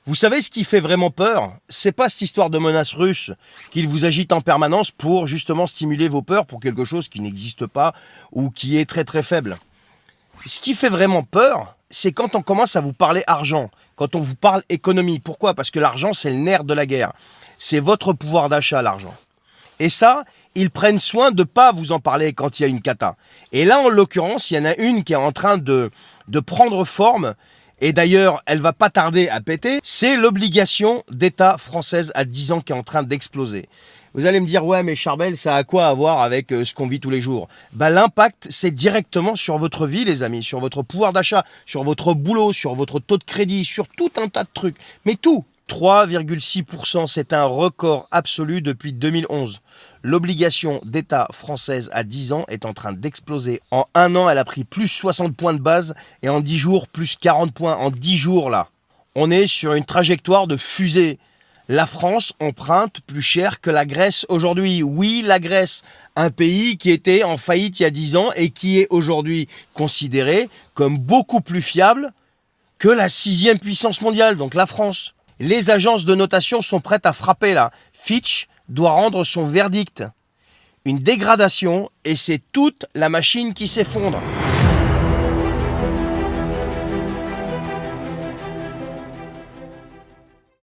Vous savez ce qui fait vraiment peur? C'est pas cette histoire de menace russe qu'il vous agite en permanence pour justement stimuler vos peurs pour quelque chose qui n'existe pas ou qui est très très faible. Ce qui fait vraiment peur, c'est quand on commence à vous parler argent, quand on vous parle économie. Pourquoi? Parce que l'argent, c'est le nerf de la guerre. C'est votre pouvoir d'achat, l'argent. Et ça, ils prennent soin de pas vous en parler quand il y a une cata. Et là, en l'occurrence, il y en a une qui est en train de prendre forme. Et d'ailleurs, elle va pas tarder à péter. C'est l'obligation d'État française à 10 ans qui est en train d'exploser. Vous allez me dire, ouais, mais Charbel, ça a quoi à voir avec ce qu'on vit tous les jours? L'impact, c'est directement sur votre vie, les amis, sur votre pouvoir d'achat, sur votre boulot, sur votre taux de crédit, sur tout un tas de trucs. Mais tout. 3,6%, c'est un record absolu depuis 2011. L'obligation d'État française à 10 ans est en train d'exploser. En un an, elle a pris plus 60 points de base et en 10 jours, plus 40 points. En 10 jours, là, on est sur une trajectoire de fusée. La France emprunte plus cher que la Grèce aujourd'hui. Oui, la Grèce, un pays qui était en faillite il y a 10 ans et qui est aujourd'hui considéré comme beaucoup plus fiable que la 6e puissance mondiale, donc la France. Les agences de notation sont prêtes à frapper là. Fitch doit rendre son verdict. Une dégradation et c'est toute la machine qui s'effondre.